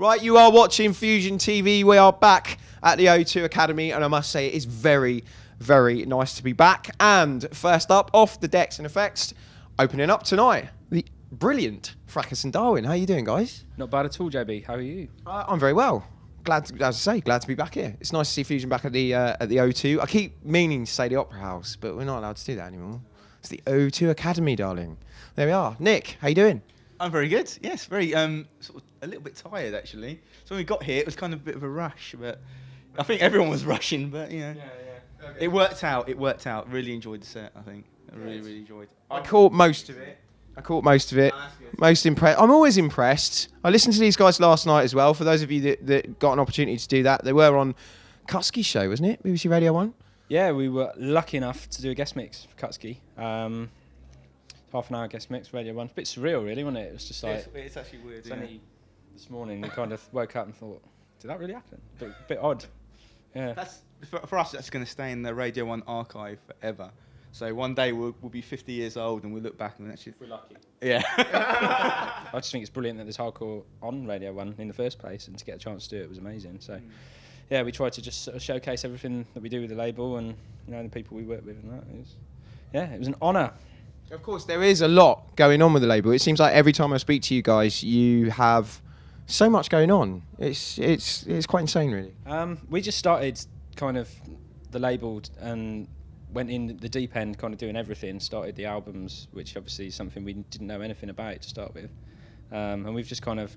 Right, you are watching Fusion TV. We are back at the O2 Academy, and I must say it is very, very nice to be back. And first up, off the decks and effects, opening up tonight, the brilliant Fracus and Darwin. How are you doing, guys? Not bad at all, JB. How are you? I'm very well. Glad to be back here. It's nice to see Fusion back at the O2. I keep meaning to say the Opera House, but we're not allowed to do that anymore. It's the O2 Academy, darling. There we are. Nick, how you doing? I'm very good. Yes, very sort of a little bit tired actually. So when we got here, it was kind of a bit of a rush, but I think everyone was rushing. But you know, okay. It worked out. It worked out. Really enjoyed the set. I think I really enjoyed. I caught most of it. Most impressed. I'm always impressed. I listened to these guys last night as well. For those of you that got an opportunity to do that, they were on Kutsky's show, wasn't it? BBC Radio 1. Yeah, we were lucky enough to do a guest mix for Kutsky. Half an hour guest mix, Radio 1. It's a bit surreal, really, wasn't it? It was just like... It's actually weird, it's only this morning we kind of woke up and thought, did that really happen? Bit odd. Yeah. That's, for us, that's going to stay in the Radio 1 archive forever. So one day we'll be 50 years old and we'll look back and actually... We're lucky. Yeah. I just think it's brilliant that there's hardcore on Radio 1 in the first place, and to get a chance to do it was amazing. So, yeah, we tried to just sort of showcase everything that we do with the label and, you know, the people we work with and that. It was an honour. Of course, there is a lot going on with the label. It seems like every time I speak to you guys, you have so much going on. It's quite insane, really. We just started kind of the label and went in the deep end, kind of doing everything. Started the albums, which obviously is something we didn't know anything about to start with, and we've just kind of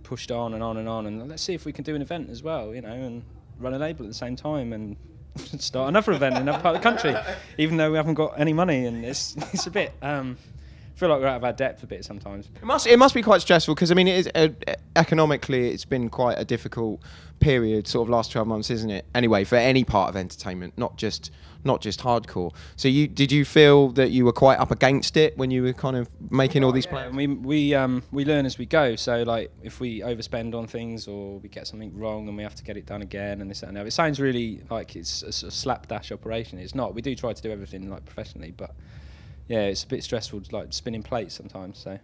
pushed on and on and on. And let's see if we can do an event as well, you know, and run a label at the same time and start another event in another part of the country, even though we haven't got any money, and it's a bit. Feel like we're out of our depth a bit sometimes. It must be quite stressful because I mean, it is economically it's been quite a difficult period, sort of last 12 months, isn't it? Anyway, for any part of entertainment, not just hardcore. So did you feel that you were quite up against it when you were kind of making all these plans? We learn as we go. So like if we overspend on things or we get something wrong and we have to get it done again and this and that. It sounds really like it's a sort of slapdash operation. It's not. We do try to do everything like professionally, but yeah, it's a bit stressful, like spinning plates sometimes. So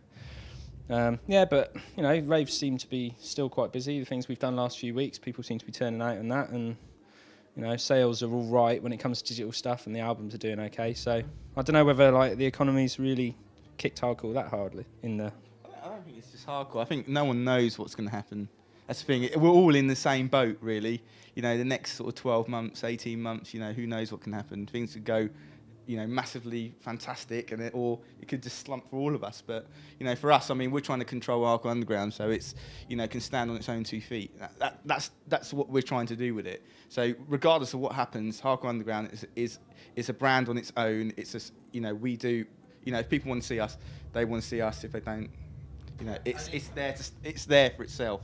yeah, but you know, raves seem to be still quite busy. The things we've done last few weeks, people seem to be turning out on that, and you know, sales are all right when it comes to digital stuff, and the albums are doing okay. So I don't know whether like the economy's really kicked hardcore that hardly in the. I don't think it's just hardcore. I think no one knows what's going to happen. That's the thing. We're all in the same boat, really. You know, the next sort of 12 months, 18 months. You know, who knows what can happen? Things could go, you know, massively fantastic, and or it could just slump for all of us. But you know, for us, I mean, we're trying to control Hardcore Underground, so it's, you know, can stand on its own 2 feet. That's what we're trying to do with it. So regardless of what happens, Hardcore Underground is a brand on its own. It's just, you know, we do, you know, if people want to see us, they want to see us. If they don't, you know, it's there for itself.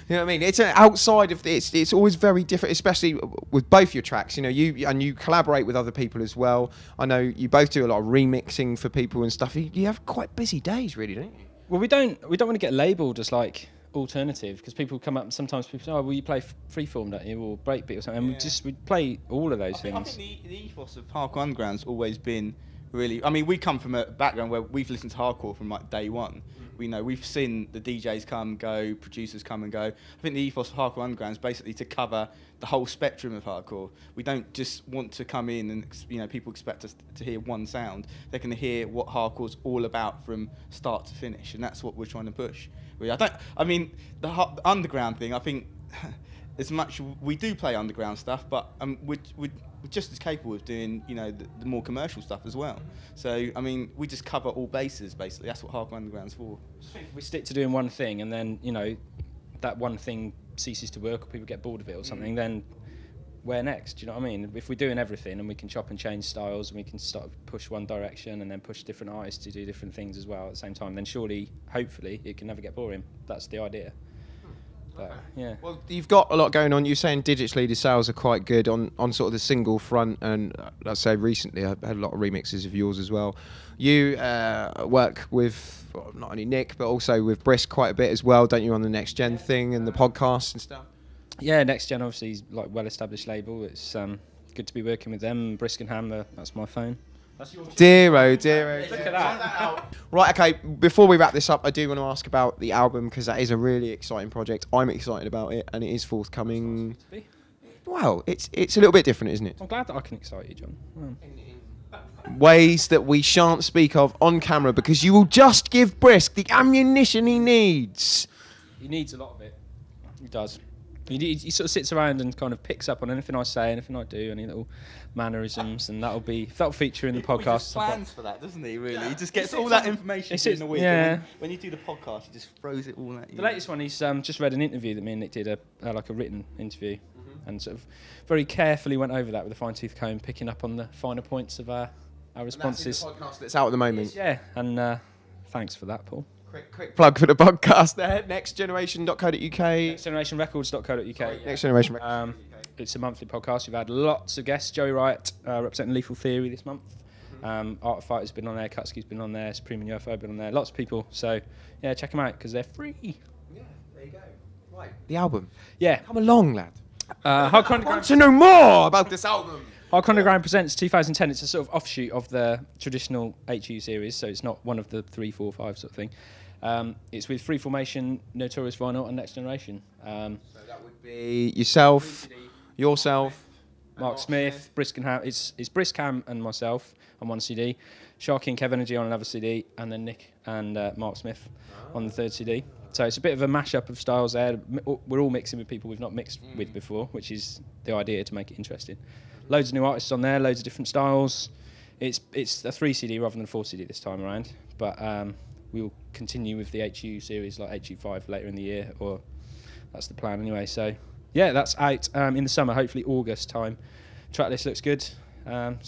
You know what I mean? It's outside of this. It's always very different, especially with both your tracks. You know, you collaborate with other people as well. I know you both do a lot of remixing for people and stuff. You have quite busy days, really, don't you? Well, we don't want to get labelled as like alternative, because people come up and sometimes people say, oh, well, you play freeform, don't you, or breakbeat or something, and we play all of those things. I think the ethos of Hardcore Underground's always been really, I mean, we come from a background where we've listened to hardcore from like day one. We know we've seen the DJs come and go, producers come and go. I think the ethos of Hardcore Underground is basically to cover the whole spectrum of hardcore. We don't just want to come in and, you know, people expect us to hear one sound. They're going to hear what hardcore's all about from start to finish, and that's what we're trying to push. I mean, the underground thing, I think, as much we do play underground stuff, but we're just as capable of doing, you know, the more commercial stuff as well. So I mean, we just cover all bases basically. That's what Hardcore Underground's for. We stick to doing one thing, and then, you know, that one thing ceases to work, or people get bored of it or something. Then where next? Do you know what I mean? If we're doing everything and we can chop and change styles, and we can start push one direction and then push different artists to do different things as well at the same time, then surely, hopefully, it can never get boring. That's the idea. But, yeah. Well, you've got a lot going on. You're saying digitally the sales are quite good on sort of the single front, and I'd say recently I've had a lot of remixes of yours as well. You work with not only Nick but also with Brisk quite a bit as well, don't you, on the Next Gen thing and the podcast and stuff? Yeah, Next Gen obviously is like well-established label. It's good to be working with them. Brisk and Hammer, that's my phone. That's your Dear, oh dear. Look at that. Right, okay, before we wrap this up, I do want to ask about the album, because that is a really exciting project. I'm excited about it, and it is forthcoming. Well, it's a little bit different, isn't it? I'm glad that I can excite you, John. Ways that we shan't speak of on camera, because you will just give Brisk the ammunition he needs. He needs a lot of it. He does. He sort of sits around and kind of picks up on anything I say, anything I do, any little mannerisms, and that'll feature in the podcast. He just plans for that, doesn't he? Really, he just gets all that information in the week. Yeah. When you do the podcast, he just throws it all at you. The latest one, he's just read an interview that me and Nick did, like a written interview, and sort of very carefully went over that with a fine-tooth comb, picking up on the finer points of our responses. And that's in the podcast that's out at the moment. Yeah, and thanks for that, Paul. Quick plug for the podcast there. Nextgeneration.co.uk. Nextgenerationrecords.co.uk. Next Generation. It's a monthly podcast. We've had lots of guests. Joey Wright representing Lethal Theory this month. Art Fighter's been on there. Kutsky's been on there. Supreme and UFO been on there. Lots of people. So yeah, check them out because they're free. Yeah, there you go. Right, the album. Yeah. Come along, lad. Hardcore I Underground. want to know more about this album. Hardcore Underground presents 2010. It's a sort of offshoot of the traditional HU series, so it's not one of the 3, 4, 5 sort of thing. It's with Freeformation, Notorious Vinyl, and Next Generation. So that would be yourself, Mark Smith, Brisk and Ham. It's Brisk, Ham, and myself on one CD. Sharky and Kev Energy on another CD, and then Nick and Mark Smith on the third CD. So it's a bit of a mashup of styles there. We're all mixing with people we've not mixed with before, which is the idea to make it interesting. Loads of new artists on there, loads of different styles. It's a 3 CD rather than a 4 CD this time around, but we'll continue with the HU series like HU5 later in the year, or that's the plan anyway. So yeah, that's out in the summer, hopefully August time. Tracklist looks good. And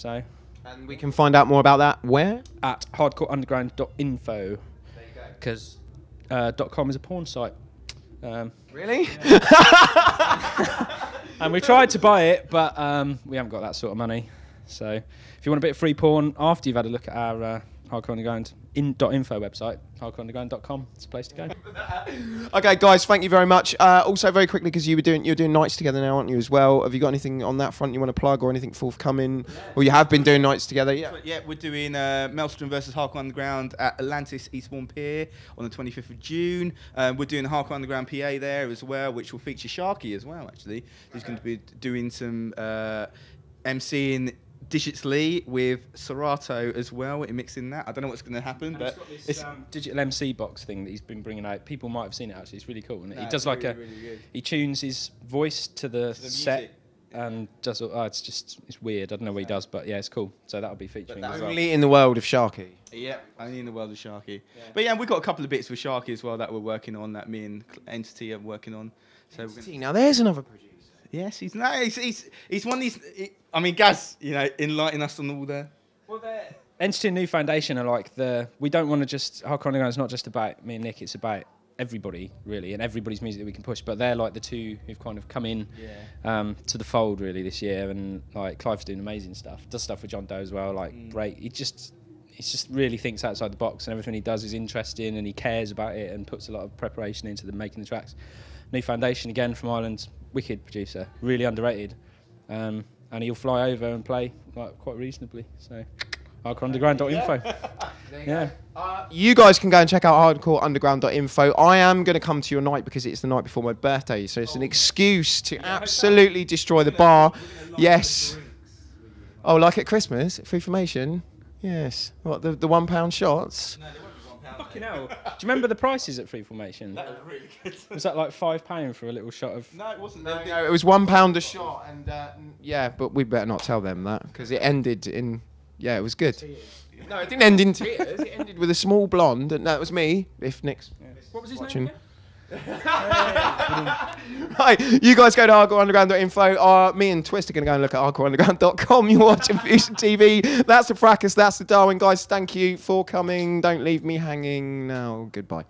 we can find out more about that where? At hardcoreunderground.info. There you go. Because .com is a porn site. Really? And we tried to buy it, but we haven't got that sort of money. So if you want a bit of free porn after you've had a look at our Hardcore Underground .info website, hardcoreunderground.com, it's a place to go. Okay, guys, thank you very much. Also, very quickly, because you're doing nights together now, aren't you, as well? Have you got anything on that front you want to plug, or anything forthcoming? Or you have been doing nights together, yeah? Yeah, we're doing Maelstrom versus Hardcore Underground at Atlantis Eastbourne Pier on the 25th of June. We're doing the Hardcore Underground PA there as well, which will feature Sharky as well, actually. He's going to be doing some MCing digitally with Serato as well, mixing that. I don't know what's going to happen, but it's digital MC box thing that he's been bringing out. People might have seen it actually. It's really cool. And he does like really he tunes his voice to the set music. And does it's weird. I don't know what he does, but yeah, it's cool. So that'll be featuring as well. Only in the world of Sharky. Yeah, only in the world of Sharky. Yeah. But yeah, we've got a couple of bits with Sharky as well that we're working on, that me and Entity are working on. So now there's another producer. Yes, he's one of these. I mean, Gaz, enlighten us on all the. Well, Entity and New Foundation are like we don't want to just Hardcore Underground is not just about me and Nick. It's about everybody really, and everybody's music that we can push. But they're like the two who've kind of come in to the fold really this year, and like Clive's doing amazing stuff. Does stuff with John Doe as well. Like great. He just really thinks outside the box, and everything he does is interesting, and he cares about it, and puts a lot of preparation into making the tracks. New Foundation again from Ireland. Wicked producer, really underrated, and he'll fly over and play quite reasonably. So, hardcoreunderground.info. Yeah. You guys can go and check out hardcoreunderground.info. I am going to come to your night because it's the night before my birthday, so it's an excuse to absolutely destroy the bar. Yes. Oh, like at Christmas, Freeformation. Yes. What the £1 shots? No, they won't be £1. Fucking hell. Do you remember the prices at Freeformation? That was really good. Was that like £5 for a little shot of? No, it wasn't. No, it was £1 a shot, and yeah, but we better not tell them that because it ended in. Yeah, it was good. No, it didn't end in tears. It ended with a small blonde, and that was me. If Nick's what was his watching. name? Right, you guys go to hardcoreunderground.info. Me and Twist are going to go and look at hardcoreunderground.com. You're watching Fusion TV. That's the Fracus, that's the Darwin. Guys, thank you for coming. Don't leave me hanging now. Goodbye.